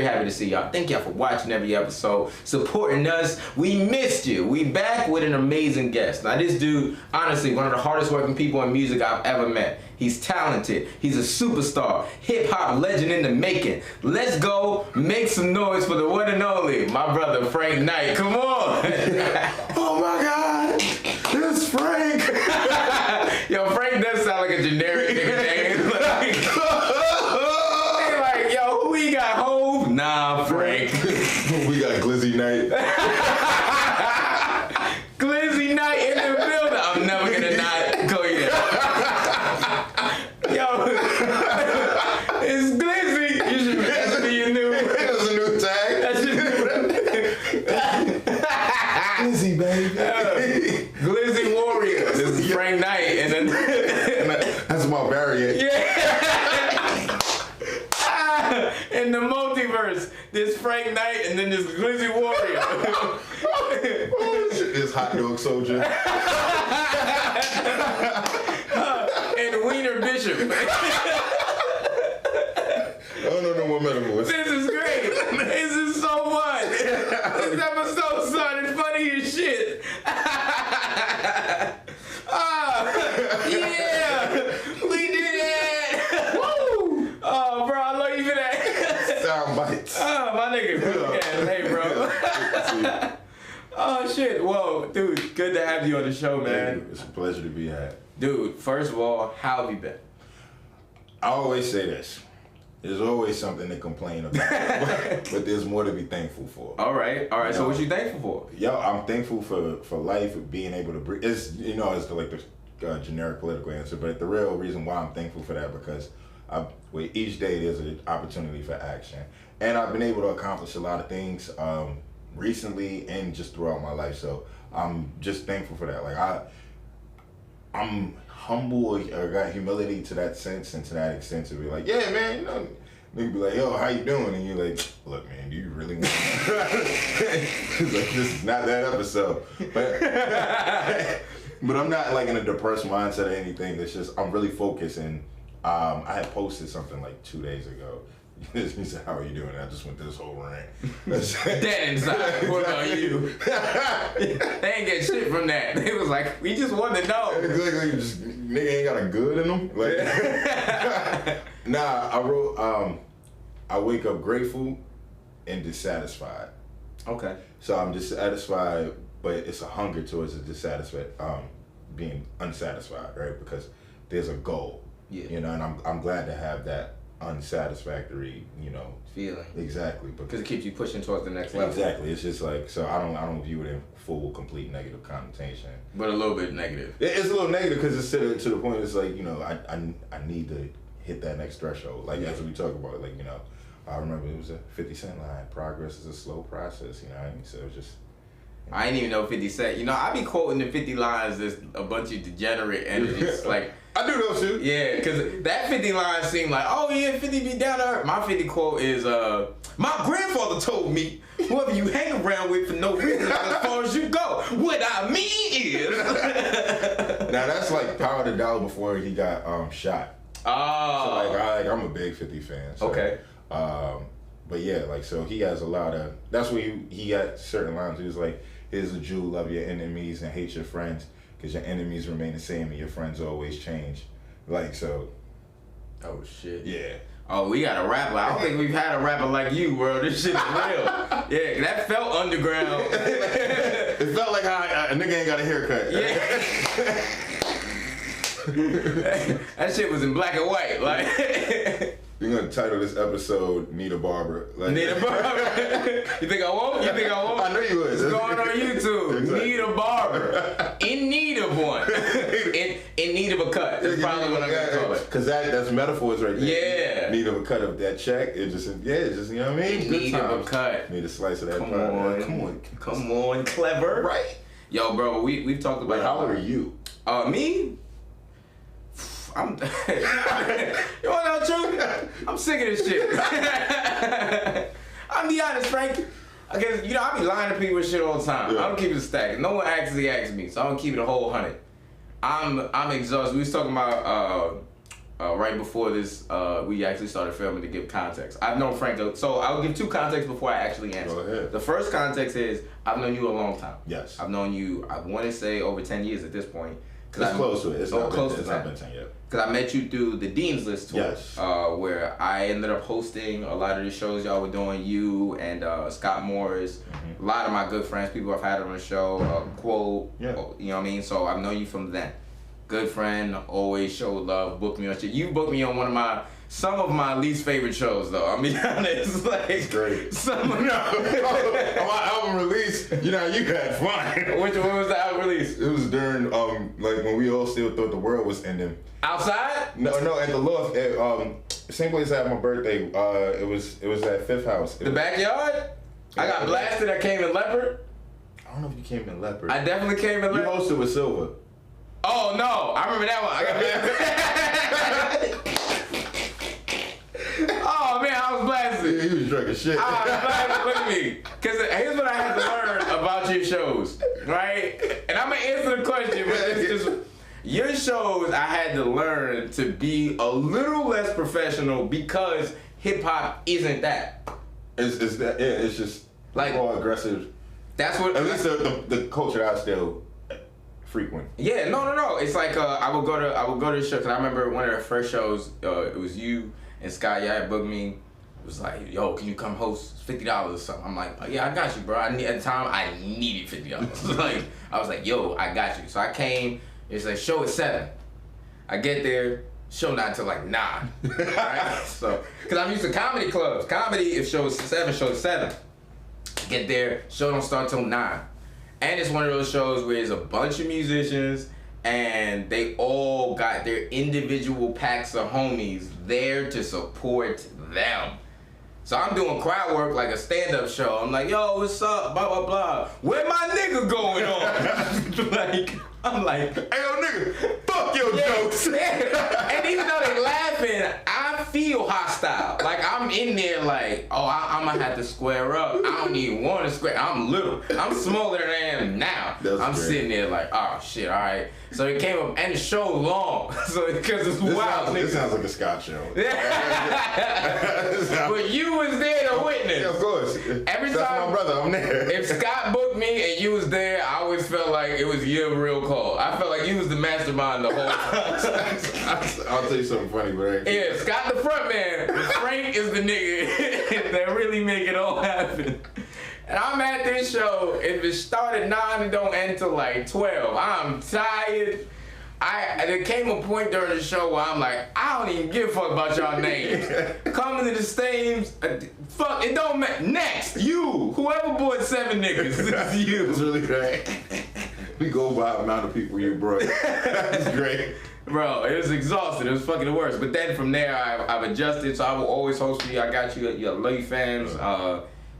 very happy to see y'all. Thank y'all for watching every episode, supporting us. We missed you. We back with an amazing guest. Now this dude, honestly, one of the hardest working people in music I've ever met. He's talented. He's a superstar. Hip-hop legend in the making. Let's go make some noise for the one and only, my brother Frank Knight. Come on. Oh my God, it's Frank. Yo, Frank does sound like a generic nigga name. Like, yo, who we got? Hove? Nah, Frank. We got Glizzy Knight. Glizzy Knight in the building. I'm never gonna not call you that. Yo, it's Glizzy. You should that's be your new. That's a new tag. That's your Glizzy, baby. Glizzy Warrior. This is Frank Knight, and then that's my variant. yeah. In the multiverse, this Frank Knight, and then this Glizzy Warrior. Oh, shit. This hot dog soldier. And Wiener Bishop. I don't know no more metaphors. This is great. This is so fun. This episode started funny as shit. Yeah, we did it. Woo. Oh, bro, I love you for that. Sound bites. Oh, my nigga. Yeah, hey, bro. Oh, shit. Whoa, dude, good to have you on the show, man. It's a pleasure to be had. Dude, first of all, how have you been? I always say this. There's always something to complain about, but there's more to be thankful for. All right. So what you thankful for? Yo, I'm thankful for life, for being able to breathe. It's it's like the generic political answer, but the real reason why I'm thankful for that because with each day there's an opportunity for action, and I've been able to accomplish a lot of things recently and just throughout my life. So I'm just thankful for that. Like I'm humble or got humility to that sense and to that extent to be like, yeah, man, nigga be like, yo, how you doing? And you're like, look, man, do you really want to? Like, this is not that episode. But I'm not like in a depressed mindset or anything. It's just, I'm really focused and I had posted something like 2 days ago. He said, how are you doing? And I just went through this whole rant. Dead inside. What about you? They ain't get shit from that. They was like, we just want to know. Exactly. Just, nigga ain't got a good in them. Like, nah, I wrote, I wake up grateful and dissatisfied. Okay. So I'm dissatisfied, but it's a hunger towards a dissatisfied, being unsatisfied, right? Because there's a goal. Yeah. And I'm glad to have that unsatisfactory, feeling. Exactly. Because it keeps you pushing towards the next level. Exactly. It's just like, so I don't view it in full, complete negative connotation. But a little bit negative. It's a little negative because it's to the point. It's like I need to hit that next threshold. Like that's what we talk about. Like I remember it was a 50 Cent line. Progress is a slow process. You know what I mean? So it's just. I didn't even know 50 Cent. I be quoting the 50 lines as a bunch of degenerate energies. Like. I do those too. Yeah, because that 50 line seemed like, oh yeah, 50 be down to earth. My 50 quote is, my grandfather told me, whoever you hang around with for no reason, as far as you go. What I mean is. Now that's like Power the Dollar before he got shot. Oh. So I'm a big 50 fan. So, okay. But yeah, so he has a lot of, that's where he got certain lines. He was like, here's a Jew, love your enemies and hate your friends. Because your enemies remain the same and your friends always change. So. Oh, shit. Yeah. Oh, we got a rapper. I don't think we've had a rapper like you, bro. This shit is real. Yeah, that felt underground. It felt like a nigga ain't got a haircut. Yeah. That shit was in black and white. Like. You're gonna title this episode "Need a Barber." Need a barber. You think I won't? I know you would. It's going on YouTube. Exactly. Need a barber. In need of one. in need of a cut. That's probably what I'm gonna call it. Cause that's metaphors right there. Yeah. Need of a cut of that check. It's just you know what I mean. Need of a cut. Need a slice of that. Come on, clever. Right. Yo, bro, we've talked about. How old are you? Me? You wanna know the truth? I'm sick of this shit. I'm be honest, Frank. I guess I be lying to people and shit all the time. Yeah. I don't keep it a stack. No one actually asks me, so I don't keep it a whole 100. I'm exhausted. We was talking about right before this, we actually started filming to give context. I've known Franco, so I'll give 2 contexts before I actually answer. Go ahead. The first context is I've known you a long time. Yes. I've known you, I want to say over 10 years at this point. It's close to it. It's not close been, to it's not been 10 yet. Because I met you through the Dean's List tour. Yes. Where I ended up hosting a lot of the shows y'all were doing. You and Scott Morris, a lot of my good friends, people I've had on the show, Quote, you know what I mean? So I've known you from then. Good friend, always showed love, booked me on shit. You booked me on some of my least favorite shows though. I'll be honest. Like, it's great. Some on my album release, you had fun. When was the album release? It was during like when we all still thought the world was ending. Outside? No, at the loft. Same place I had my birthday. It was at Fifth House. The backyard? I got blasted. I came in leopard. I don't know if you came in leopard. I definitely came in leopard. You hosted with Silver. Oh no, I remember that one. I got Oh man, I was blasted. Yeah, he was drinking shit. I was blasted. Look at me. Cause here's what I had to learn about your shows, right? And I'm gonna answer the question, but it's just your shows. I had to learn to be a little less professional because hip hop isn't that. It's that. Yeah, it's just like more aggressive. That's what. At least the culture I still frequent. Yeah, no. It's like I would go to the show because I remember one of the first shows. It was you and Scott. Yeah, booked me. It was like, yo, can you come host $50 or something? I'm like, oh, yeah, I got you, bro. At the time, I needed $50. Like, I was like, yo, I got you. So I came. It's like show at 7. I get there. Show not until like 9. Right? So, because I'm used to comedy clubs. Comedy, if show is 7, show at 7. Get there. Show don't start till 9. And it's one of those shows where there's a bunch of musicians and they all got their individual packs of homies there to support them. So I'm doing crowd work like a stand-up show. I'm like, yo, what's up? Blah, blah, blah. Where my nigga going on? I'm like, hey, yo, nigga, fuck your jokes. And even though they laughing, I feel hostile. Like, I'm in there like, oh, I'm going to have to square up. I don't even want to square. I'm little. I'm smaller than I am now. I'm sitting there like, oh, shit, all right. So it came up, and the show long. So, because it's wild. This sounds like a Scott show. But you was there to witness. Yeah, of course. Every That's time, my brother, I'm there. If Scott booked me and you was there, I always felt like it was your real call. I felt like you was the mastermind the whole time. I'll tell you something funny, but yeah, Scott the front man. Frank is the nigga that really make it all happen. And I'm at this show. If it started 9, it don't end till like 12. I'm tired. There came a point during the show where I'm like, I don't even give a fuck about y'all names. Coming to the stage, fuck, it don't matter. Next, you, whoever bought 7 niggas, it's you. It's really great. We go by the amount of people you brought. It's great. Bro, it was exhausting. It was fucking the worst. But then from there, I've adjusted. So I will always host for you. I got you. I love you, fans.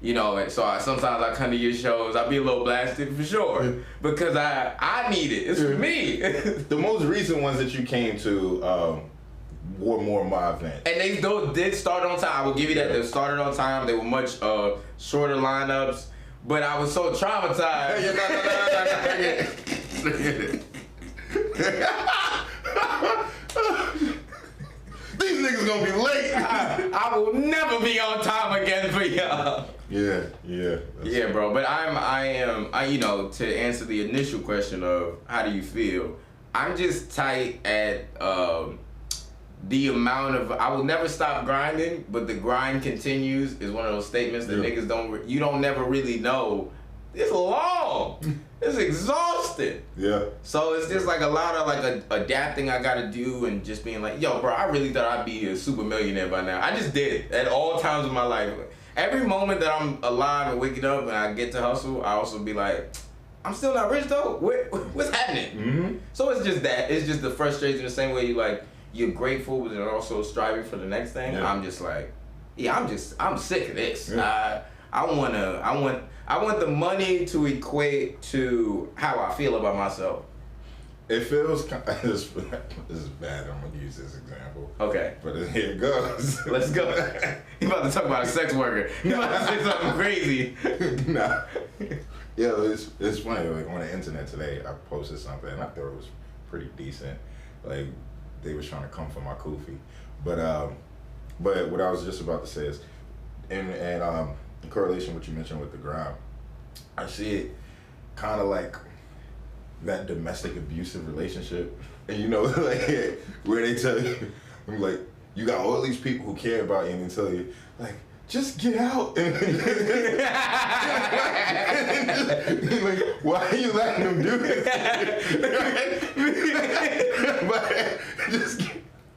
You know, and so sometimes I come to your shows. I'll be a little blasted for sure because I need it. It's for me. The most recent ones that you came to were more my event. And they did start on time. I will give you that. They started on time. They were much shorter lineups. But I was so traumatized. These niggas gonna be late. I will never be on time again for y'all. Yeah. Yeah, bro. But I am, you know, to answer the initial question of how do you feel, I'm just tight at the amount of, I will never stop grinding, but the grind continues is one of those statements that niggas you don't never really know. It's long. It's exhausting. Yeah. So it's just like a lot of like adapting I gotta do and just being like, yo, bro, I really thought I'd be a super millionaire by now. I just did at all times of my life. Every moment that I'm alive and waking up and I get to hustle, I also be like, I'm still not rich though. What's happening? Mm-hmm. So it's just that. It's just the frustration. The same way you're grateful, but you're also striving for the next thing. Yeah. I'm just like, I'm sick of this. Yeah. I want the money to equate to how I feel about myself. It feels this is bad. I'm gonna use this example. Okay. But here it goes. Let's go. You about to talk about a sex worker. You about to say something crazy. Nah. Yeah, it's funny. Like on the internet today, I posted something and I thought it was pretty decent. Like they was trying to come for my kufi. But what I was just about to say is, in correlation with what you mentioned with the grind, I see it kind of like that domestic abusive relationship, and like where they tell you, I'm like, you got all these people who care about you, and they tell you like, just get out. And like, why are you letting them do this? But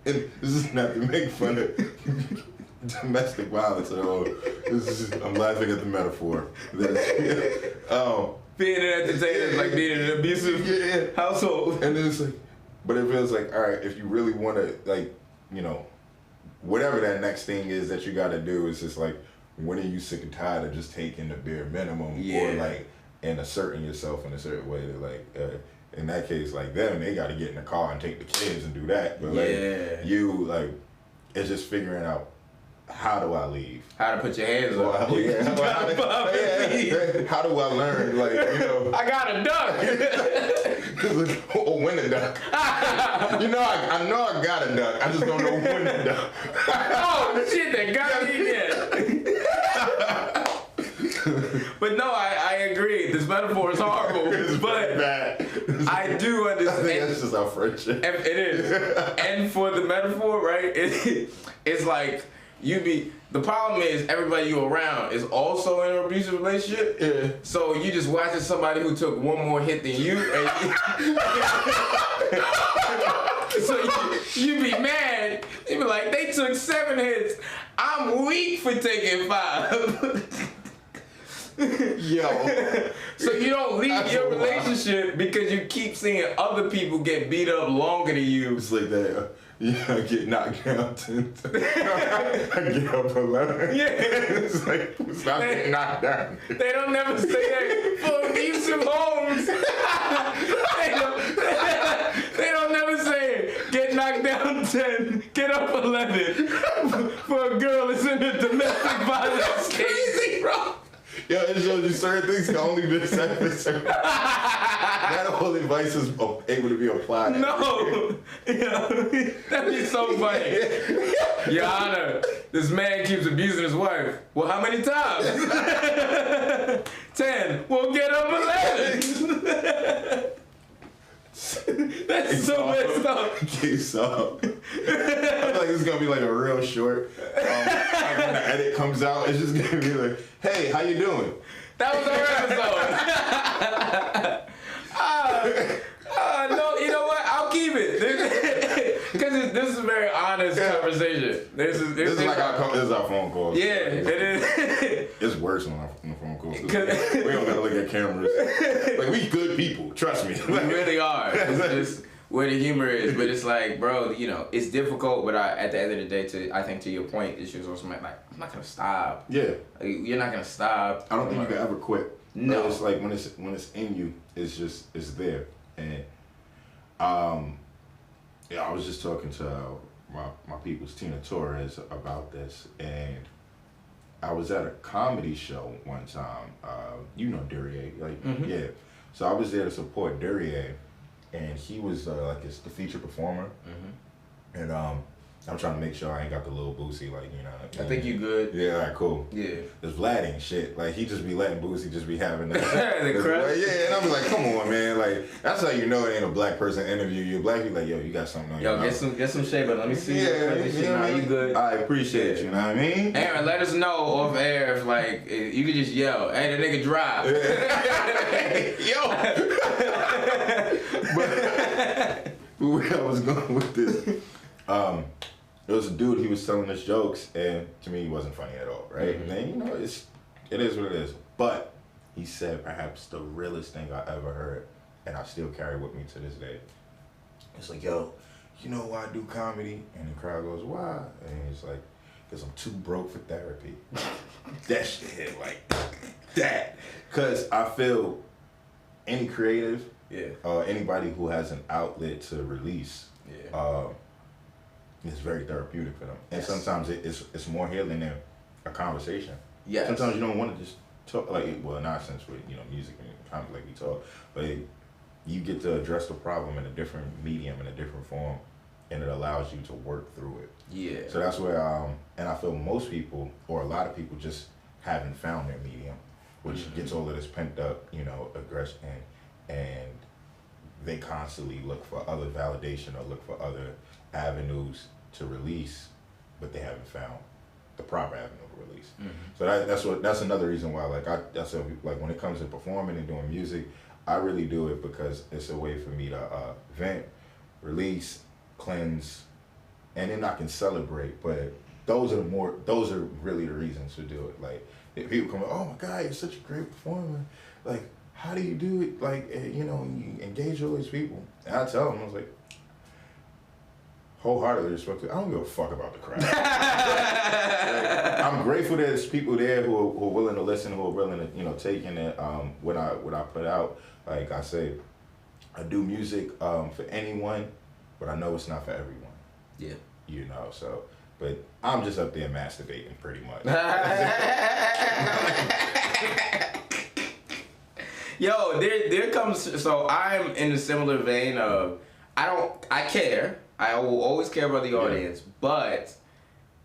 and this is not to make fun of domestic violence at all. I'm laughing at the metaphor. Being an entertainer is like being in an abusive household. And then it's like, but it feels like, all right, if you really want to, like, whatever that next thing is that you got to do, is just like, when are you sick and tired of just taking the bare minimum, or like, and asserting yourself in a certain way to like, in that case, like them, they got to get in the car and take the kids and do that. But like you, like, it's just figuring out, how do I leave? How to put your hands on? How do I learn? Like, I got a duck. Or when to duck. I know I got a duck. I just don't know when to duck. Oh shit, that got me again. But no, I agree. This metaphor is horrible. But bad. I do understand. I think that's just our friendship. It is. And for the metaphor, right? It's like, the problem is everybody you around is also in an abusive relationship. Yeah. So you just watching somebody who took one more hit than you, and so you be mad. You be like, they took 7 hits. I'm weak for taking 5. Yo. So you don't leave your relationship because you keep seeing other people get beat up longer than you. It's like that. I get knocked down 10 times. I get up 11. Yeah. It's like, stop getting knocked down. They don't never say that for abusive homes. They don't never say, get knocked down 10, get up 11 for a girl that's in a domestic violence case. Bro. Yo, it shows you certain things can only be said for certain. That whole advice is able to be applied. No. That'd be so funny. Your Honor, this man keeps abusing his wife. Well, how many times? 10. Well, get up 11. That's so messed up. Case up. I feel like this is gonna be like a real short. Like when the edit comes out, it's just gonna be like, "Hey, how you doing?" That was our episode. No, you know what? I'll keep it because this is a very honest conversation. This is like our phone call. Yeah, it is. It's worse on the phone calls. We don't gotta look at cameras. Like, we good people. Trust me. We really are. It's just where the humor is, but it's like, bro, it's difficult. But at the end of the day, I think to your point, it's just also like, I'm not gonna stop. Yeah. Like, you're not gonna stop. I don't think you can ever quit. No. But it's like when it's in you, it's there. And I was just talking to my people's Tina Torres about this, and I was at a comedy show one time. Duryea, yeah. So I was there to support Duryea, and he was it's the featured performer, and I'm trying to make sure I ain't got the little Boosie, I think you good. Yeah, all right, cool. Yeah. This Vlad ain't shit. Like, he just be letting Boosie just be having that. The crap. Yeah, and I'm like, come on, man. Like, that's how you know it ain't a black person interview you. Black people like, yo, you got something on your mouth. Get some shade, but let me see. Yeah, you good. I appreciate you know what I mean? Aaron, let us know off air if you could just yell, hey, the nigga drive. Yo! But where I was going with this, there was a dude, he was telling us jokes, and to me, he wasn't funny at all, right? And then, it is what it is. But he said perhaps the realest thing I ever heard, and I still carry with me to this day. It's like, yo, you know why I do comedy? And the crowd goes, why? And he's like, because I'm too broke for therapy. That shit hit like that. Because I feel any creative, anybody who has an outlet to release, it's very therapeutic for them. And sometimes it's more healing than a conversation. Yeah. Sometimes you don't want to just talk nonsense with music and comedy like we talk, but you get to address the problem in a different medium, in a different form, and it allows you to work through it. Yeah. So that's where, and I feel most people, or a lot of people, just haven't found their medium, which gets all of this pent up, aggression, and they constantly look for other validation or look for other avenues to release, but they haven't found the proper avenue of release. So that's another reason why, like I said, like when it comes to performing and doing music, I really do it because it's a way for me to vent, release, cleanse, and then I can celebrate. But those are really the reasons to do it. Like if people come, oh my God, you're such a great performer. Like, how do you do it? Like, you engage all these people. And I tell them, I was like, wholeheartedly respect it. I don't give a fuck about the crowd. I'm grateful that there's people there who are willing to listen, who are willing to, take in it, what I put out. Like I say, I do music for anyone, but I know it's not for everyone. Yeah. So, but I'm just up there masturbating pretty much. Yo, there comes, so I'm in a similar vein of, I care. I will always care about the audience, but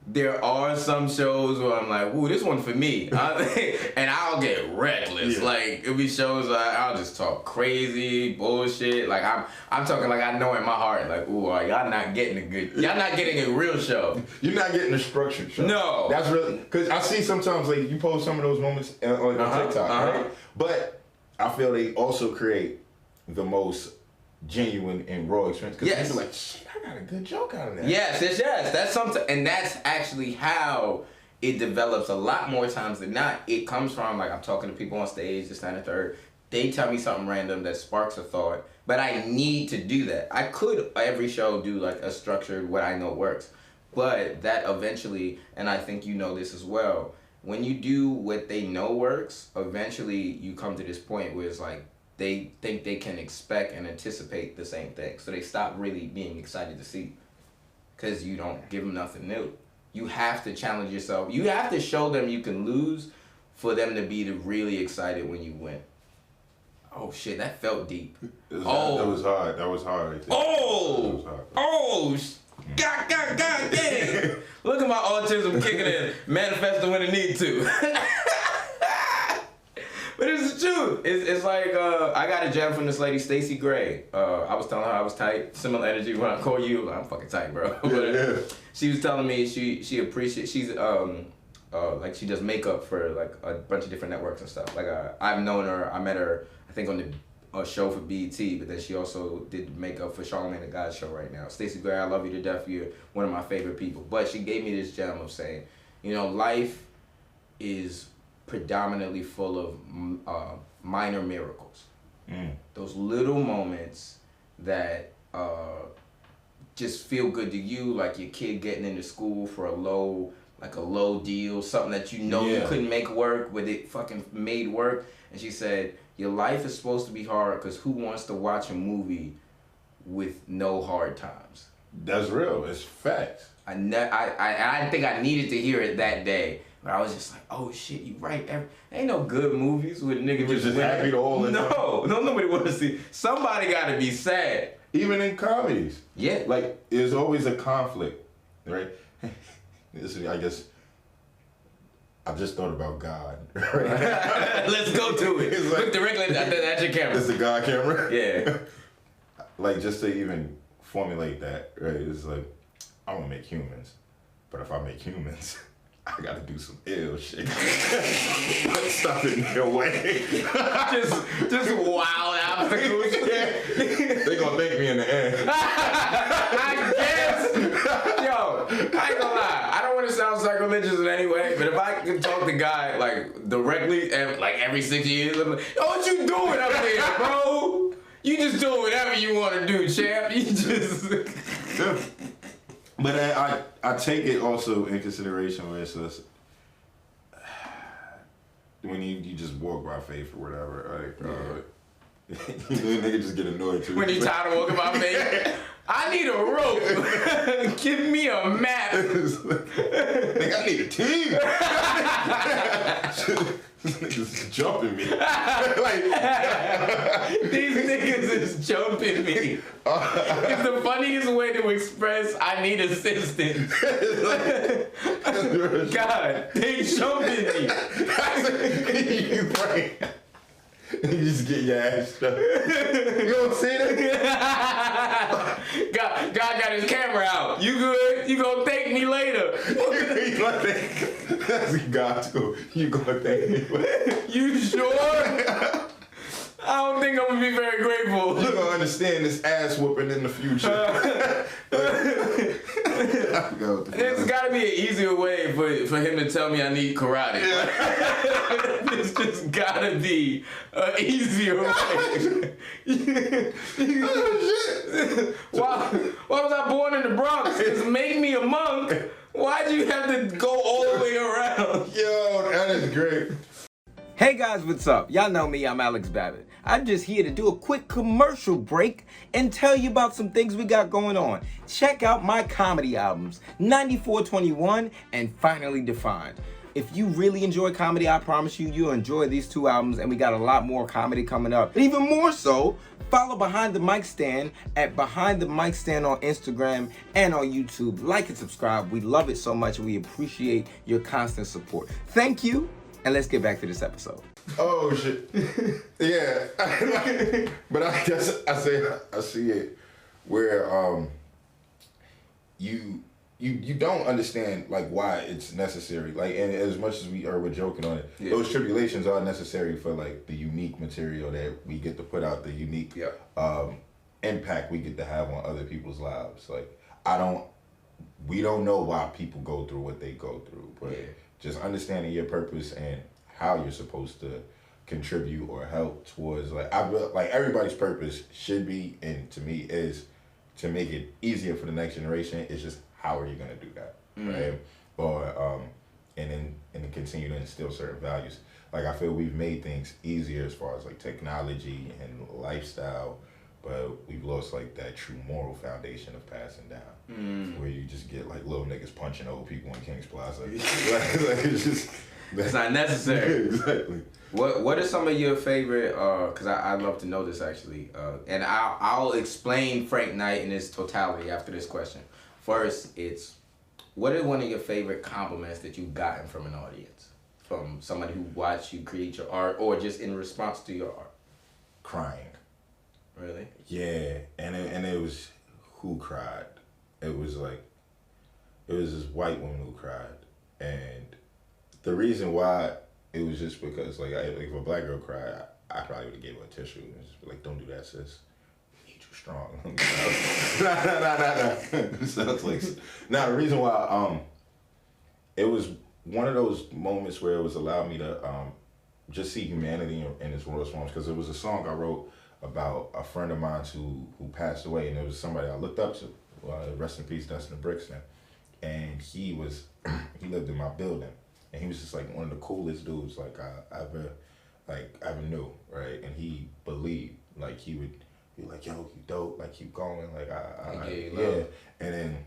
there are some shows where I'm like, ooh, this one for me. And I'll get reckless. Yeah. Like, it'll be shows I'll just talk crazy, bullshit. Like, I'm talking like I know in my heart, like, ooh, y'all not getting a real show. You're not getting a structured show. No. That's really, because I see sometimes, like, you post some of those moments on TikTok, right? But I feel they also create the most genuine and raw experience. Because people are like, shit, I got a good joke out of that. Yes. That's something, and that's actually how it develops a lot more times than not. It comes from, like, I'm talking to people on stage, this, that, and the third. They tell me something random that sparks a thought, but I need to do that. I could every show do like a structured what I know works, but that eventually, and I think you know this as well, when you do what they know works, eventually you come to this point where it's like, they think they can expect and anticipate the same thing. So they stop really being excited to see, because you don't give them nothing new. You have to challenge yourself. You have to show them you can lose for them to be really excited when you win. Oh shit, that felt deep. That was hard. That was hard. God dang. Look at my autism kicking in, manifesting when it need to. But it's the truth. It's like, I got a gem from this lady, Stacey Gray. I was telling her I was tight. Similar energy when I call you. I'm fucking tight, bro. But she was telling me she appreciates, she's, like she does makeup for like a bunch of different networks and stuff. Like I've known her, I met her, I think on a show for BET, but then she also did makeup for Charlamagne the God show right now. Stacey Gray, I love you to death. You're one of my favorite people. But she gave me this gem of saying, life is predominantly full of minor miracles. Those little moments that just feel good to you, like your kid getting into school for a low deal, something that you couldn't make work, but it fucking made work. And she said, your life is supposed to be hard because who wants to watch a movie with no hard times? That's real. It's facts. I think I needed to hear it that day. But I was just like, oh shit, you right. Ain't no good movies with niggas just happy all the time. No, nobody want to see. Somebody got to be sad. Even in comedies. Yeah. Like, there's always a conflict, right? This is, I guess, I've just thought about God. Right? Let's go to it. Like, look directly at your camera. It's the God camera? Yeah. Like, just to even formulate that, right? It's like, I want to make humans. But if I make humans, I gotta do some ill shit. Stop it in their way. just wild obstacles. They gonna thank me in the end. I guess. Yo, I ain't gonna lie. I don't want to sound sacrilegious in any way, but if I can talk to God like directly, like every 6 years, I'm like, yo, what you doing up there, bro? You just doing whatever you want to do, champ. You just. But I take it also in consideration where it's just, when you just walk by faith or whatever, like, nigga just get annoyed too. When you tired of walking by faith, I need a rope. Give me a map. Nigga, I need a team. This nigga's jumping me. These niggas is jumping me. It's the funniest way to express I need assistance. God, they jumping me. You pray. You just get your ass stuck. You don't see that? God got his camera out. You good? You gonna thank me later. You gonna thank that's God too. You gonna thank me later. You sure? I don't think I'm gonna be very grateful. You're gonna understand this ass whooping in the future. There's gotta be an easier way for him to tell me I need karate. There's just gotta be an easier way. Why was I born in the Bronx? Just make me a monk. Why'd you have to go all the way around? Yo, that is great. Hey guys, what's up? Y'all know me, I'm Alex Babbitt. I'm just here to do a quick commercial break and tell you about some things we got going on. Check out my comedy albums, 9421 and Finally Defined. If you really enjoy comedy, I promise you'll enjoy these two albums, and we got a lot more comedy coming up. But even more so, follow Behind the Mic Stand at Behind the Mic Stand on Instagram and on YouTube. Like and subscribe. We love it so much, and we appreciate your constant support. Thank you. And let's get back to this episode. Oh shit. Yeah. But I guess I see it where you don't understand like why it's necessary. Like, and as much as we're joking on it, those tribulations are necessary for like the unique material that we get to put out, the unique impact we get to have on other people's lives. Like we don't know why people go through what they go through, but just understanding your purpose and how you're supposed to contribute or help towards like everybody's purpose should be, and to me is to make it easier for the next generation. It's just how are you gonna do that, right? Or and then continue to instill certain values. Like I feel we've made things easier as far as like technology and lifestyle, but we've lost like that true moral foundation of passing down, where you just get like little niggas punching old people in King's Plaza. like it's just it's not necessary. Exactly. What are some of your favorite? Because I'd love to know this actually, and I'll explain Frank Knight in its totality after this question. First, what are one of your favorite compliments that you've gotten from an audience, from somebody who watched you create your art, or just in response to your art? Crying. Really? Yeah, and it was who cried. It was this white woman who cried, and the reason why it was just because like if a black girl cried, I probably would have gave her a tissue and just be like, "Don't do that, sis. We need you strong." Nah. Sounds like the reason why it was one of those moments where it was allowed me to just see humanity in its rawest forms, because it was a song I wrote about a friend of mine who passed away, and it was somebody I looked up to. Rest in peace, Dustin Brixton. And he lived in my building, and he was just like one of the coolest dudes like I ever knew, right? And he believed, like he would be like, "Yo, you dope, like keep going, like yeah." And then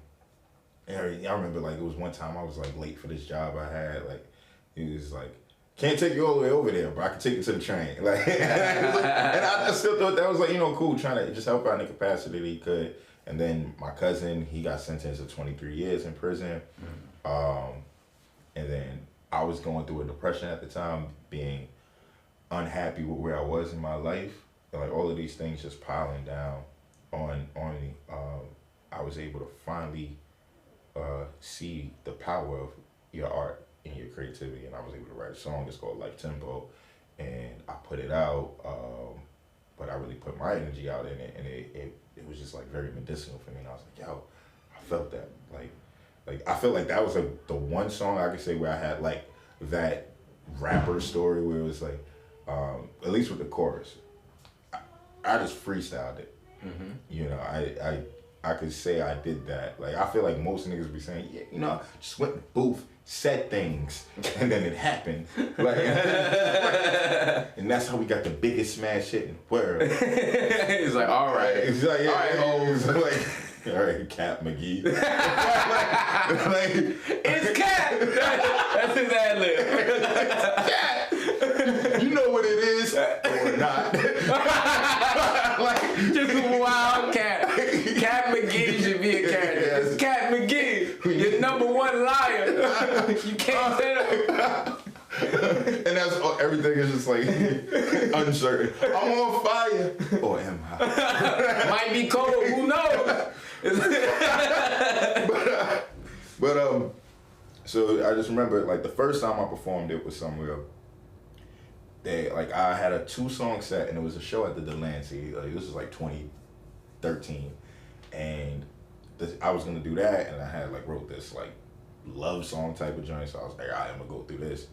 I remember like it was one time I was like late for this job I had, like he was like, "Can't take you all the way over there, but I can take you to the train." Like, and I still thought that was like, cool, trying to just help out in the capacity that he could. And then my cousin, he got sentenced to 23 years in prison. And then I was going through a depression at the time, being unhappy with where I was in my life. And like all of these things just piling down on me. I was able to finally see the power of your art and your creativity, and I was able to write a song. It's called Life Tempo, and I put it out, but I really put my energy out in it, and it was just like very medicinal for me. And I was like, yo, I felt that. Like I felt like that was like the one song I could say where I had like that rapper story where it was like, at least with the chorus, I just freestyled it. I could say I did that. Like, I feel like most niggas be saying, yeah, just went in the booth, said things, and then it happened. Like, and that's how we got the biggest smash hit in the world. It's like, all right. It's like, all right, hoes. Like, all right, Cap McGee. It's Cap. That's his ad lib. Cap. You know what it is, or not. Just You can't say that. And that's everything is just like uncertain. I'm on fire, or am I? Might be cold. Who knows? But so I just remember like the first time I performed it was somewhere. I had a 2-song set, and it was a show at the Delancey. This was like 2013, and I was gonna do that, and I had wrote this love song type of joint. So I was like, I'm gonna go through this.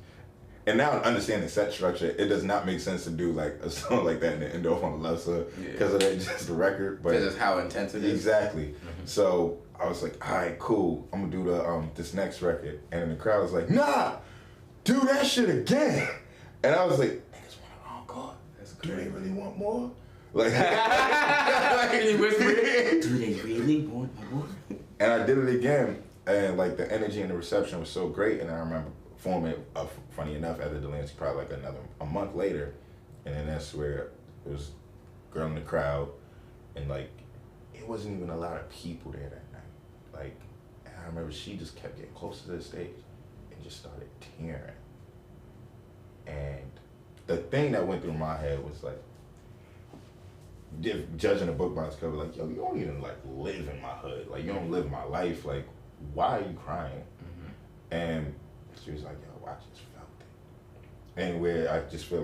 And now understanding set structure, it does not make sense to do a song like that and then end off on a love song because of that, just the record. But because it's how intense it is. Exactly. Mm-hmm. So I was like, all right, cool. I'm gonna do the this next record, and then the crowd was like, nah, do that shit again. And I was like, niggas want an encore? Do they really want more? Like, he whispered, do they really want more? And I did it again, and the energy and the reception was so great, and I remember performing it, funny enough, at the Delancey probably a month later, and then that's where it was girl in the crowd, and it wasn't even a lot of people there that night. And I remember she just kept getting closer to the stage and just started tearing. And the thing that went through my head was judging a book by its cover, yo, you don't even live in my hood. You don't live my life. Why are you crying? Mm-hmm. And she was like, yo, I just felt it. And where I just feel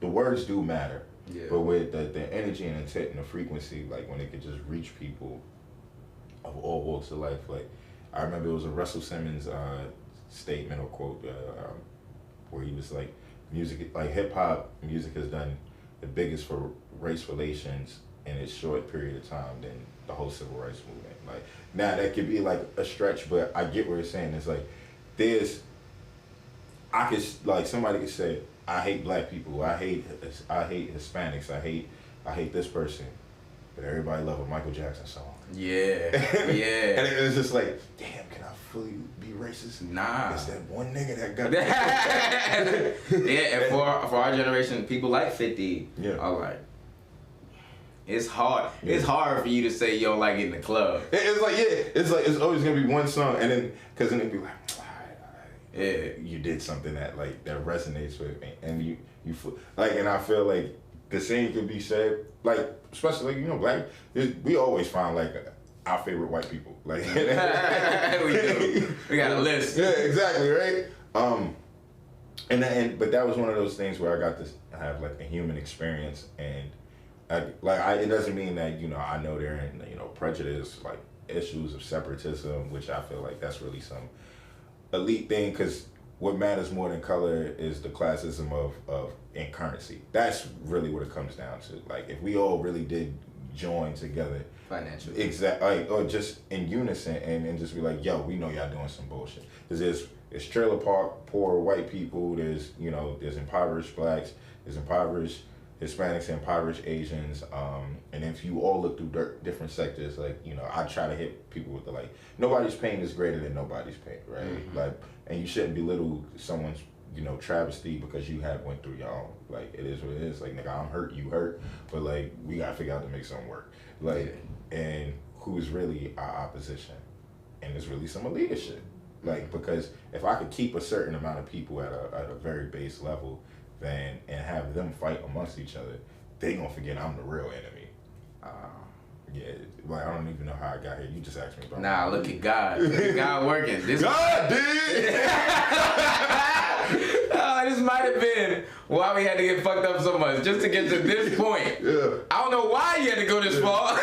the words do matter. Yeah. But with the energy and intent and the frequency, when it could just reach people of all walks of life. I remember it was a Russell Simmons statement or quote where he was music, hip hop music has done the biggest for race relations in a short period of time than the whole civil rights movement. Now that could be a stretch, but I get what you're saying. It's somebody could say, I hate black people, I hate Hispanics, I hate this person, but everybody love a Michael Jackson song. Yeah, yeah. And it's just damn, can I fully be racist? Nah. It's that one nigga that got that. Yeah, and for our generation, people like 50 are it's hard. Yeah. It's hard for you to say yo in the club. It's always gonna be one song, and then because then it'd be yeah, you did something that that resonates with me, and you and I feel the same could be said especially black. We always find our favorite white people we do. We got a list. Yeah, exactly, right. But that was one of those things where I got to have a human experience, and it doesn't mean that I know there ain't prejudice issues of separatism, which I feel that's really some elite thing, because what matters more than color is the classism of in currency. That's really what it comes down to. If we all really did join together financially, exactly, or just in unison, and just be yo, we know y'all doing some bullshit. Because there's trailer park poor white people, there's there's impoverished blacks, there's impoverished Hispanics, impoverished Asians, and if you all look through different sectors, I try to hit people with nobody's pain is greater than nobody's pain, right? Mm-hmm. And you shouldn't belittle someone's travesty because you have went through your own. It is what it is. Nigga, I'm hurt, you hurt, but we gotta figure out to make something work. And who's really our opposition? And it's really some of leadership. Because if I could keep a certain amount of people at a very base level, and have them fight amongst each other, they gonna forget I'm the real enemy. Yeah, I don't even know how I got here. You just asked me about. Nah, look at God. Look at God working. God did. This might have been why we had to get fucked up so much, just to get to this point. Yeah. I don't know why you had to go this far.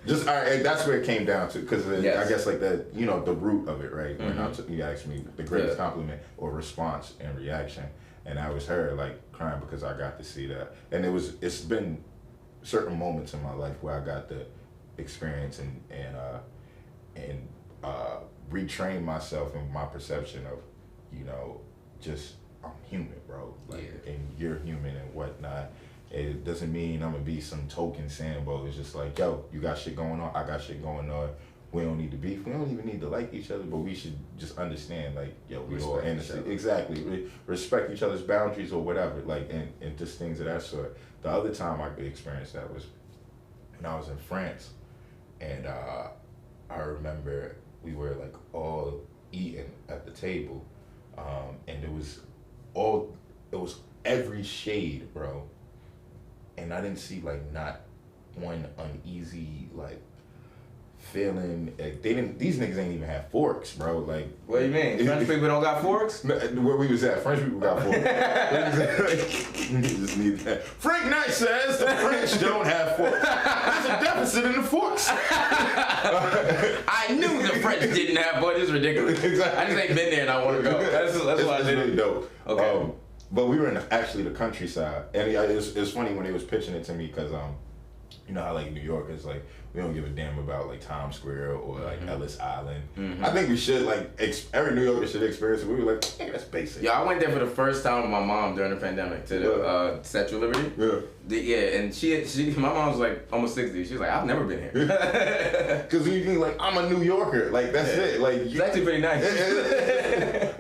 Just all right. That's where it came down to, because I guess that the root of it, right? Mm-hmm. When you asked me the greatest compliment or response and reaction. And I was her crying because I got to see that. And it's been certain moments in my life where I got to experience and retrain myself in my perception of, just I'm human, bro. And you're human and whatnot. It doesn't mean I'm gonna be some token Sambo. It's just yo, you got shit going on, I got shit going on. We don't need to beef. We don't even need to like each other, but we should just understand, yo, we all innocent. Exactly. Respect each other's boundaries or whatever, and just things of that sort. The other time I could experience that was when I was in France, and I remember we were all eating at the table, and it was every shade, bro. And I didn't see like not one uneasy like feeling. Like, these niggas ain't even have forks, bro. Like, what do you mean? French people don't got forks? Where we was at, French people got forks. You just need that. Frank Knight says the French don't have forks. There's a deficit in the forks. I knew the French didn't have forks. It's ridiculous. Exactly. I just ain't been there and I want to go. That's why I did really dope. Okay. But we were in actually the countryside, and it's funny when they was pitching it to me because you know how like New York is like we don't give a damn about like Times Square or like Ellis Island. I think we should like every New Yorker should experience it. We were like, hey, that's basic. Yeah, I went there for the first time with my mom during the pandemic to the Statue of Liberty. Yeah. And my mom was like almost 60. She was like, I've never been here. Because you think like I'm a New Yorker, like that's it. Like it's actually pretty nice.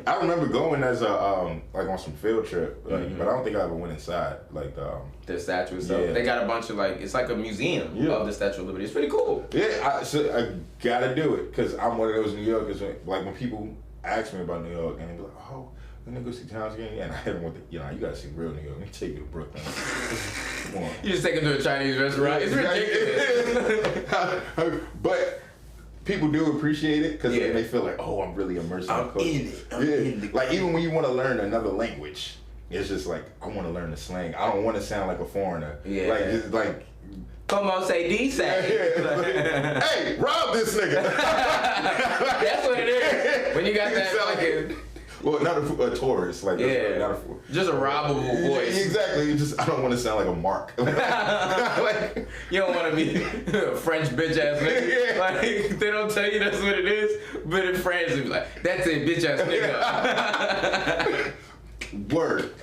I remember going as a like on some field trip, like, but I don't think I ever went inside like the statue and stuff. Yeah. They got a bunch of like it's like a museum of the Statue of Liberty. It's pretty cool. Yeah, I gotta do it because I'm one of those New Yorkers. Like when people ask me about New York and they be like, oh, we're gonna go see Times Square, and I hit them with the, you know, you gotta see real New York. Let me take you to Brooklyn. Come on. You just take them to a Chinese restaurant. It's ridiculous. But people do appreciate it because they feel like, oh, I'm really immersed in the culture. I'm in it. Like even when you want to learn another language, it's just like I want to learn the slang. I don't want to sound like a foreigner. Yeah. Like it's like. Como se dice? Hey, rob this nigga. That's what it is. When you got that like well, not a tourist, like not just a robbable voice. Exactly. I don't want to sound like a mark. Like, you don't want to be a French bitch ass nigga. Like they don't tell you that's what it is, but in France they be like, that's a bitch ass nigga. Word.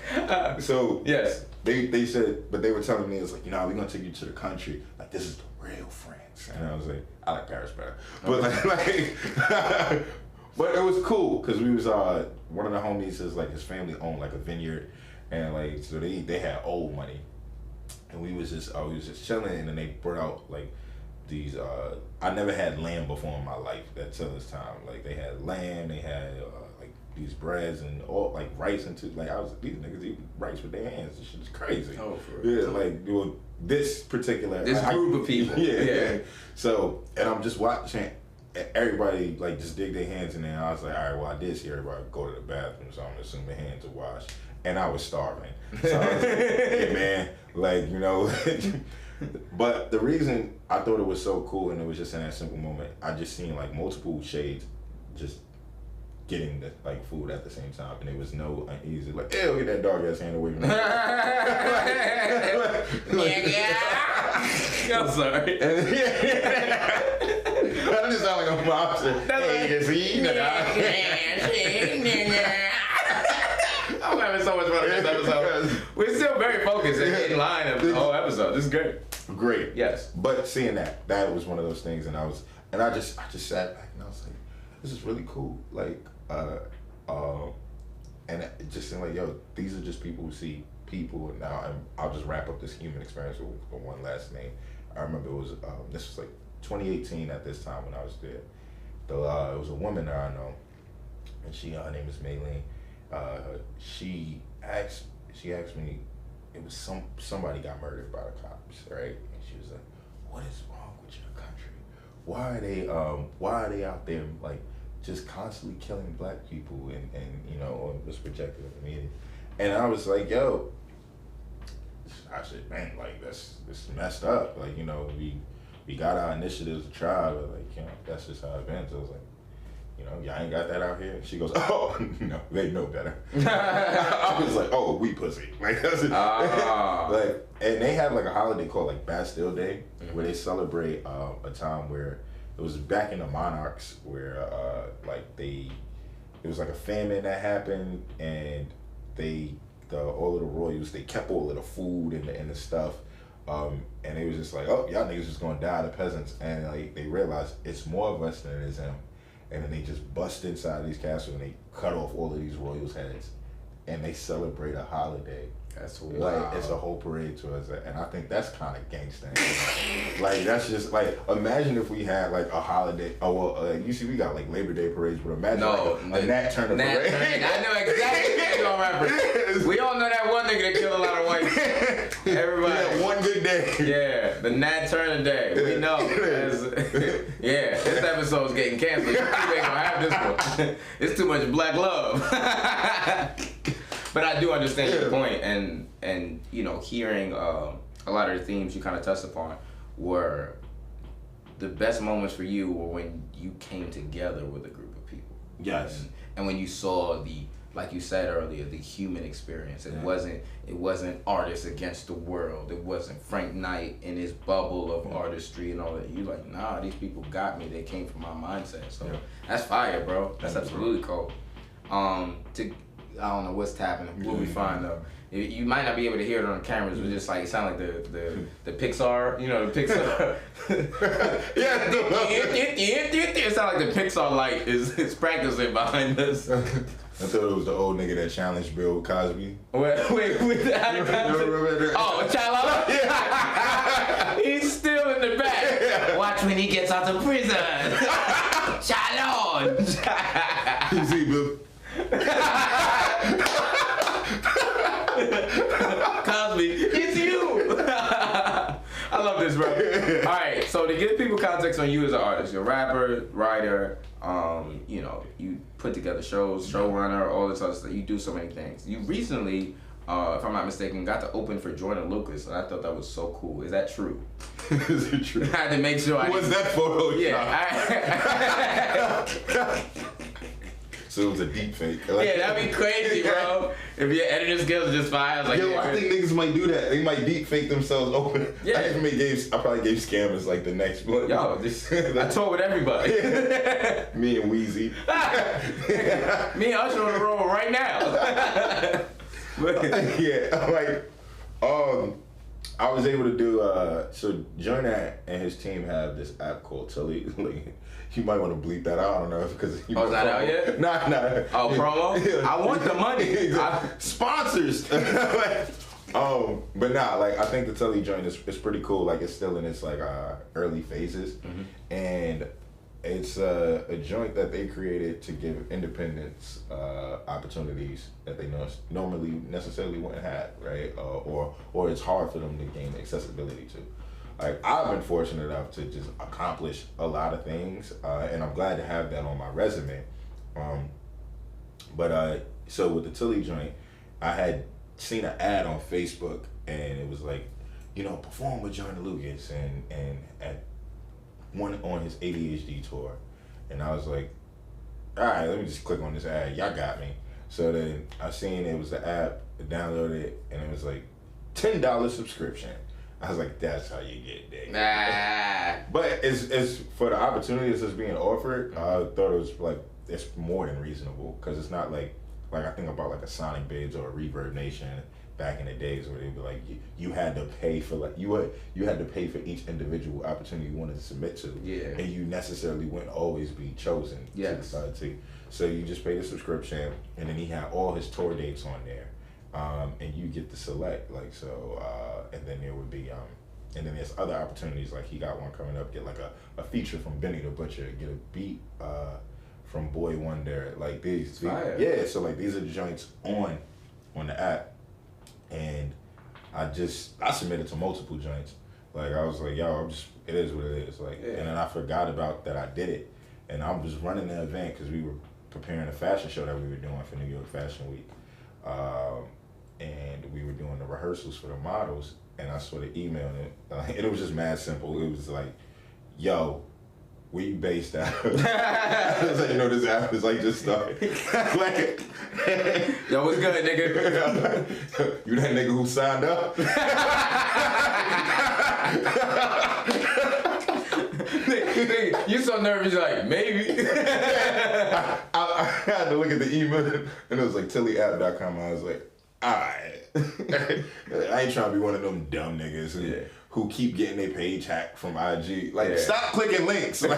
So yes. They said, but they were telling me, it's like, you know, we're going to take you to the country. Like, this is the real France. And I was like, I like Paris better. But but it was cool because we was, one of the homies is like, his family owned like a vineyard. And like, so they had old money. And we was just chilling. And then they brought out like these, I never had lamb before in my life till this time. Like they had lamb, they had, these breads and all like rice and these niggas eat rice with their hands. This shit is crazy. Oh, for real. Yeah, like this particular group of people. Yeah. So and I'm just watching everybody like just dig their hands in there. And I was like, all right, well I did see everybody go to the bathroom, so I'm assuming their hands are washed. And I was starving, so I was like, hey man, like you know. But the reason I thought it was so cool and it was just in that simple moment, I just seen like multiple shades just getting the like food at the same time, and it was no uneasy like, ew, get that dog ass hand away from me. I'm sorry. That just sound like a mobster. I'm having so much fun in this episode. We're still very focused and in line of the whole episode. This is great. Great. Yes. But seeing that was one of those things, and I just sat back and I was like, this is really cool. Like, and it just seemed like, yo, these are just people who see people. And now I'll just wrap up this human experience with one last name. I remember it was, this was like 2018 at this time when I was there. It was a woman that I know, and her name is Maylene. She asked me, it was somebody got murdered by the cops, right? And she was like, what is wrong with your country? Why are they out there like just constantly killing black people and you know, was projected in the media? And I was like, yo, I said, man, like it's messed up. Like, you know, we got our initiatives to try, but like, you know, that's just how it been. So I was like, you know, y'all ain't got that out here. And she goes, oh, no, they know better. I was like, oh, we pussy. Like, that's it. Like, and they have like a holiday called like Bastille Day, where they celebrate a time where it was back in the monarchs where it was like a famine that happened, and all of the royals, they kept all of the food and the stuff. And it was just like, oh, y'all niggas just gonna die, the peasants. And like they realized it's more of us than it is them. And then they just bust inside these castles and they cut off all of these royals' heads and they celebrate a holiday. That's wild. Like, it's a whole parade towards that. And I think that's kind of gangsta. Like, that's just, like, imagine if we had, like, a holiday. Oh, well, you see, we got, like, Labor Day parades, but imagine, a Nat Turner parade. I know exactly what you're going to reference. We all know that one nigga that killed a lot of whites. Everybody. Yeah, one good day. Yeah, the Nat Turner day. We know. Yeah, this episode's getting canceled. You ain't going to have this one. It's too much black love. But I do understand your point, and you know, hearing a lot of the themes you kind of touched upon were the best moments for you were when you came together with a group of people. Yes. And when you saw the, like you said earlier, the human experience. It wasn't artists against the world. It wasn't Frank Knight in his bubble of artistry and all that. You like, nah, these people got me. They came from my mindset. So that's fire, bro. That's absolutely cool. I don't know what's happening. We'll be fine though. You might not be able to hear it on the cameras, but just like it sound like the Pixar, you know, the Pixar. Yeah. It sound like the Pixar light is practicing behind us. I thought it was the old nigga that challenged Bill Cosby. Wait, oh, Chalala? Yeah. He's still in the back. Watch when he gets out of prison. Chalon. You see, Bill. Cosby, it's you. I love this, bro. All right, so to give people context on you as an artist, you're a rapper, writer, you know, you put together shows, showrunner, all this other stuff. You do so many things. You recently, if I'm not mistaken, got to open for Jordan Lucas, and I thought that was so cool. Is that true? Is it true? I had to make sure. What's that photo? Yeah. So it was a deep fake. Like, yeah, that'd be crazy, bro. If your editing skills are just fine. Like, yo, I think niggas might do that. They might deep fake themselves open. Yeah. I probably gave scammers like the next one. Yo, I told with everybody. Me and Weezy. Me and Usher on the road right now. Yeah, like, I was able to do, so Jonah and his team have this app called Tilly. Like, you might want to bleep that out. I don't know if because it's not out yet? Nah. Oh, promo? I want the money. Sponsors. But nah, like I think the Tilly joint is pretty cool. Like it's still in its like early phases, and it's a joint that they created to give independents opportunities that they normally necessarily wouldn't have, right? Or it's hard for them to gain accessibility to. Like I've been fortunate enough to just accomplish a lot of things, and I'm glad to have that on my resume. So with the Tilly joint, I had seen an ad on Facebook, and it was like, you know, perform with Jordan Lucas, and at one on his ADHD tour, and I was like, all right, let me just click on this ad. Y'all got me. So then I seen it was the app, I downloaded it, and it was like $10 subscription. I was like, that's how you get there. Nah. But it's for the opportunities that's being offered, I thought it was like, it's more than reasonable, because it's not like I think about like a Sonic Bids or a Reverb Nation back in the days where they'd be like, you had to pay for like, you had to pay for each individual opportunity you wanted to submit to. Yeah. And you necessarily wouldn't always be chosen to decide to. So you just pay the subscription, and then he had all his tour dates on there. And you get to select, like, so, and then there would be, and then there's other opportunities, like he got one coming up, get like a feature from Benny the Butcher, get a beat from Boy Wonder, like these yeah, so like these are the joints on the app, and I submitted to multiple joints, like I was like, yo, it is what it is, like, and then I forgot about that I did it, and I was running the event because we were preparing a fashion show that we were doing for New York Fashion Week. And we were doing the rehearsals for the models, and I sort of emailed it, and it was just mad simple. It was like, yo, where you based out? I was like, you know, this app is like just started. Like, yo, what's good, nigga? You that nigga who signed up? You so nervous, you're like, maybe. I had to look at the email, and it was like tillyapp.com. I was like, alright. I ain't trying to be one of them dumb niggas who keep getting their page hacked from IG. Like, stop clicking links. Like,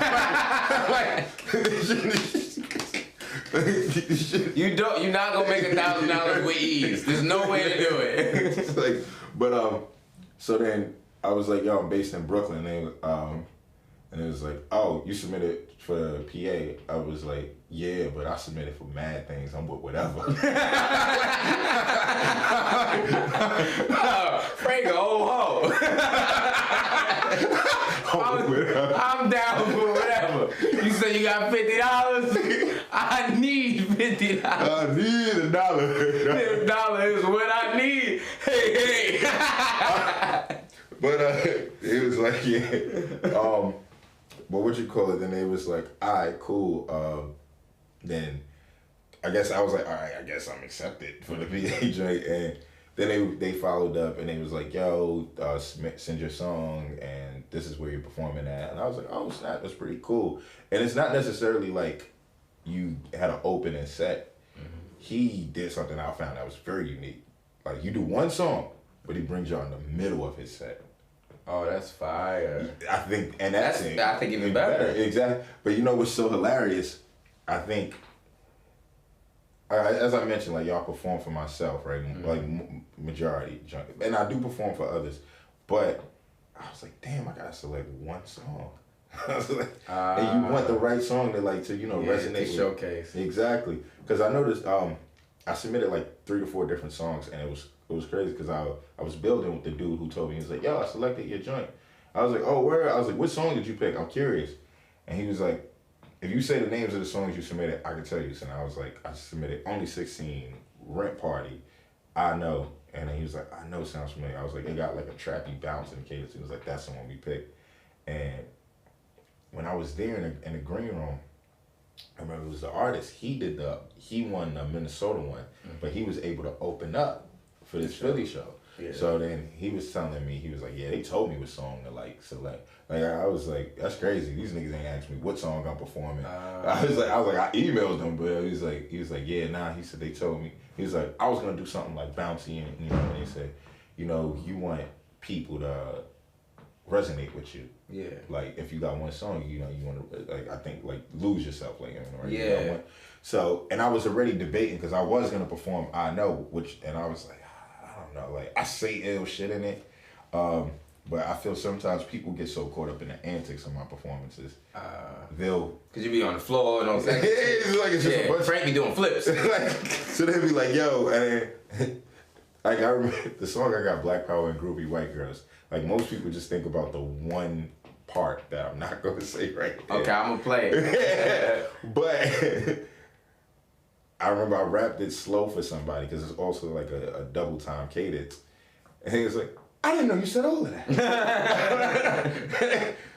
You're not gonna make $1,000 with ease. There's no way to do it. It's like, but so then I was like, yo, I'm based in Brooklyn, and it was like, oh, you submitted for PA. I was like, yeah, but I submitted for mad things. I'm with whatever. Frank, oh ho. I'm down for whatever. You say you got $50? I need $50. I need $1. $1 is what I need. Hey. But it was like, yeah. But what you call it? Then it was like, all right, cool. Then I guess I was like, all right, I guess I'm accepted for the VA joint. And then they followed up and they was like, yo, send your song and this is where you're performing at. And I was like, oh snap, that's pretty cool. And it's not necessarily like you had an opening set. Mm-hmm. He did something I found that was very unique. Like you do one song, but he brings you in the middle of his set. Oh, that's fire. I think, and that's it. I think even better. Exactly. But you know what's so hilarious? I think, as I mentioned, like y'all perform for myself, right? Mm-hmm. Like majority, and I do perform for others. But I was like, damn, I gotta select one song. I was like, and you want the right song to resonate. To showcase. Exactly. Because I noticed, I submitted like 3 to 4 different songs, and it was crazy because I was building with the dude who told me, he was like, yo, I selected your joint. I was like, oh, where? I was like, what song did you pick? I'm curious. And he was like, if you say the names of the songs you submitted, I can tell you. So I was like, I submitted Only 16, Rent Party, I Know. And then he was like, I Know sounds familiar. I was like, it got like a trappy bounce in the cadence. He was like, that's the one we picked. And when I was there in the green room, I remember it was the artist. He won the Minnesota one, mm-hmm. but he was able to open up for this Philly show. Yeah. So then he was telling me, he was like, yeah, they told me what song to like select. Like I was like, that's crazy. These niggas ain't asked me what song I'm performing. I was like, I emailed them, but he was like, yeah, nah. He said they told me. He was like, I was gonna do something like bouncy and and he said, you want people to resonate with you. Yeah. Like if you got one song, you want to like I think like lose yourself like right. Yeah. So and I was already debating because I was gonna perform I Know, and I was like. No, like I say ill shit in it, but I feel sometimes people get so caught up in the antics of my performances. They'll cause you be on the floor and all that. It's just a bunch. Frank be doing flips. So they be like, yo, and like I remember the song I got, Black Power and Groovy White Girls. Like most people just think about the one part that I'm not gonna say right now. Okay, I'm gonna play it. But. I remember I rapped it slow for somebody because it's also like a double time cadence. And he was like, I didn't know you said all of that.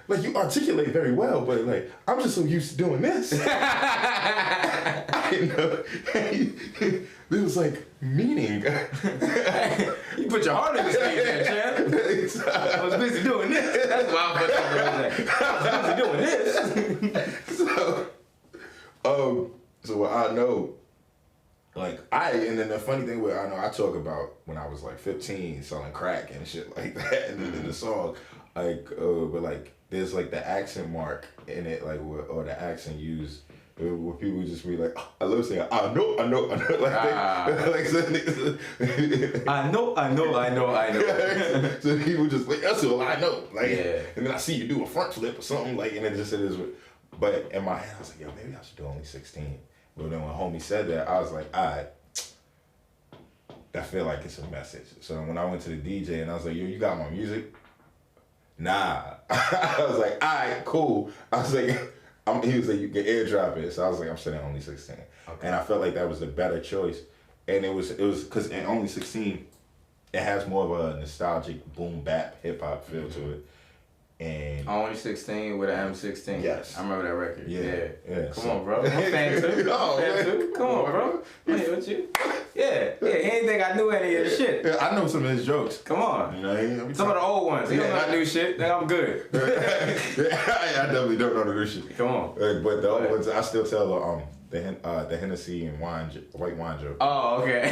Like you articulate very well, but like, I'm just so used to doing this. I didn't know. It was like meaning. You put your heart in this thing there, champ. I was busy doing this. That's why I was busy doing this. So what I know, like and then the funny thing with I Know, I talk about when I was like 15 selling crack and shit like that in the song, like but like there's like the accent mark in it, like or the accent used where people just be like, oh, I love saying I know like I know. So people just like that's all I know, like and then I see you do a front flip or something like, and it just it is. But in my head I was like, yo, maybe I should do Only 16. But then when homie said that, I was like, all right, I feel like it's a message. So when I went to the DJ and I was like, yo, you got my music? Nah. I was like, all right, cool. I was like, he was like, you can airdrop it. So I was like, I'm sending Only 16. Okay. And I felt like that was the better choice. And it was because in Only 16, it has more of a nostalgic boom bap hip hop feel to it. And Only 16 with an M16. Yes. I remember that record. Yeah. Come on, bro. I'm a fan too. Come on, bro. I'm here with you. Yeah. He didn't think I knew any of the shit. Yeah, I know some of his jokes. Come on. Some of the old ones. He don't know new shit. Then I'm good. I definitely don't know the new shit. Come on. But the old ones, I still tell the Hennessy and white wine joke. Oh, okay.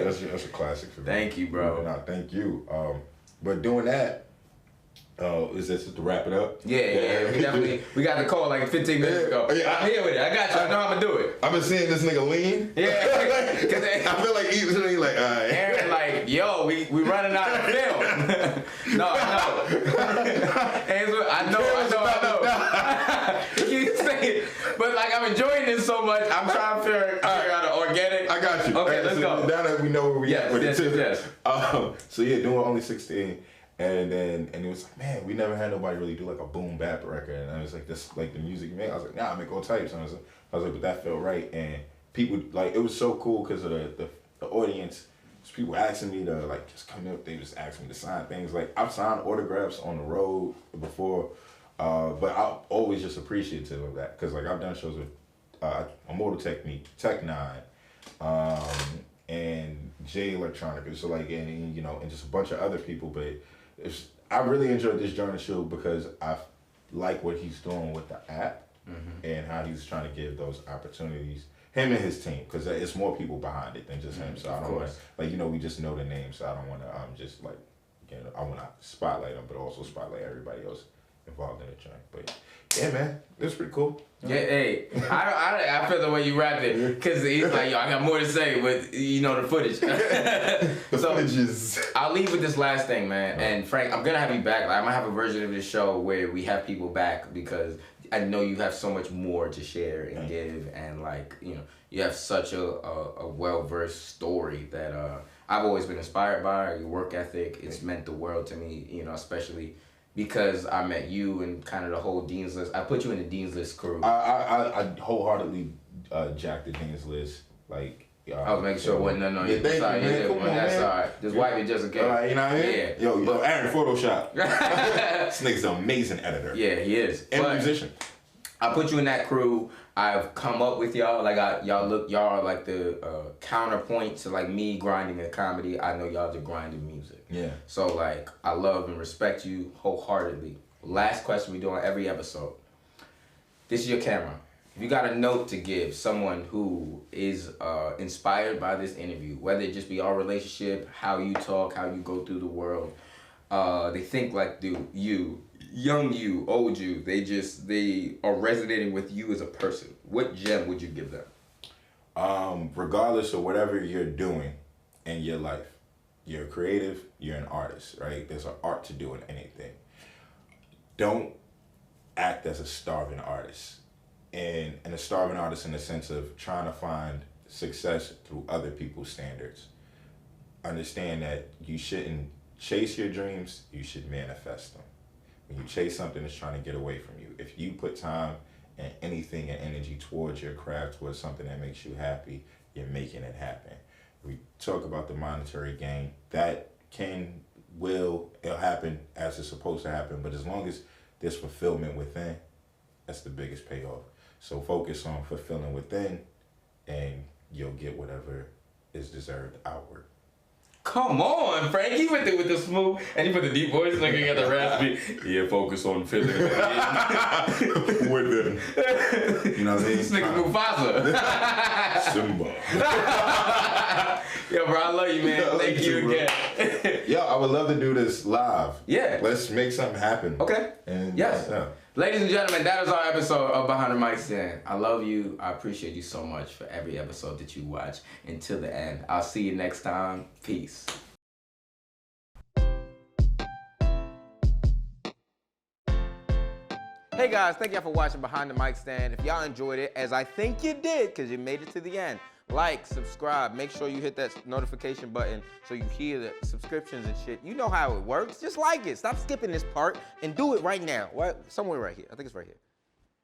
That's a classic for me. Thank you, bro. No, thank you. But doing that, Oh, is this to wrap it up? Yeah. We got the call like 15 minutes ago. Yeah. I'm here with it. I got you. I know how I'm gonna do it. I've been seeing this nigga lean. Yeah. I feel like he's really like, Aaron, like, yo, we running out of film. No, I know. You keep saying, but like I'm enjoying this so much. I'm trying to figure out an organic. I got you. Okay, let's go. Now that we know where we at with it too. Yes. So yeah, doing Only 16. And it was like, man, we never had nobody really do like a boom bap record. And I was like, this like the music you make. I was like, nah, I make all types. And I was like, but that felt right. And people like, it was so cool because of the audience. People asking me to like just come up. They just asked me to sign things. Like I've signed autographs on the road before, but I'm always just appreciative of that because like I've done shows with Immortal Technique, Tech Nine, and J Electronica. So like and just a bunch of other people, but. I really enjoyed this Journey show because I like what he's doing with the app and how he's trying to give those opportunities. Him and his team, because it's more people behind it than just him. So I don't want to, we just know the name, so I don't want to just like, I want to spotlight him, but also spotlight everybody else involved in the joint. But yeah, man, it was pretty cool. Yeah, hey, I feel the way you rapped it because he's like, yo, I got more to say with the footage. Footage is. I'll leave with this last thing, man. Right. And Frank, I'm gonna have you back. Like, I'm gonna have a version of this show where we have people back because I know you have so much more to share and give, and like you have such a well-versed story that I've always been inspired by. Your work ethic, it's meant the world to me. Especially. Because I met you and kind of the whole Dean's List. I put you in the Dean's List crew. I wholeheartedly jacked the Dean's List. Like I was making sure it wasn't nothing on you. Thank you, man. Come on, that's man. all right. Just wipe it just in case. You know what I mean? Yeah. Yo, Aaron, Photoshop. This nigga's an amazing editor. Yeah, he is. And musician. I put you in that crew. I've come up with y'all. Like y'all are like the counterpoint to like me grinding in comedy. I know y'all just grinding music. Yeah. So like I love and respect you wholeheartedly. Last question we do on every episode. This is your camera. If you got a note to give someone who is inspired by this interview, whether it just be our relationship, how you talk, how you go through the world, they think like you, young you, old you, they are resonating with you as a person. What gem would you give them? Regardless of whatever you're doing in your life, you're creative, you're an artist, right? There's an art to doing anything. Don't act as a starving artist. And a starving artist in the sense of trying to find success through other people's standards. Understand that you shouldn't chase your dreams, you should manifest them. When you chase something that's trying to get away from you, if you put time and anything and energy towards your craft, towards something that makes you happy, you're making it happen. We talk about the monetary gain, that it'll happen as it's supposed to happen, but as long as there's fulfillment within, that's the biggest payoff. So focus on fulfilling within, and you'll get whatever is deserved outward. Come on, Frank. He went there with the smooth, and he put the deep voice, like he got the raspy. Yeah, focus on feeling it. Within. You know what I mean? This nigga Mufasa. Simba. Yo, bro, I love you, man. Thank you again. Yo, I would love to do this live. Yeah. Let's make something happen. Okay. And yes. Yeah. Ladies and gentlemen, that is our episode of Behind the Mic Stand. I love you. I appreciate you so much for every episode that you watch until the end. I'll see you next time. Peace. Hey guys, thank y'all for watching Behind the Mic Stand. If y'all enjoyed it, as I think you did, because you made it to the end, like, subscribe, make sure you hit that notification button so you hear the subscriptions and shit. You know how it works. Just like it. Stop skipping this part and do it right now. Somewhere right here. I think it's right here.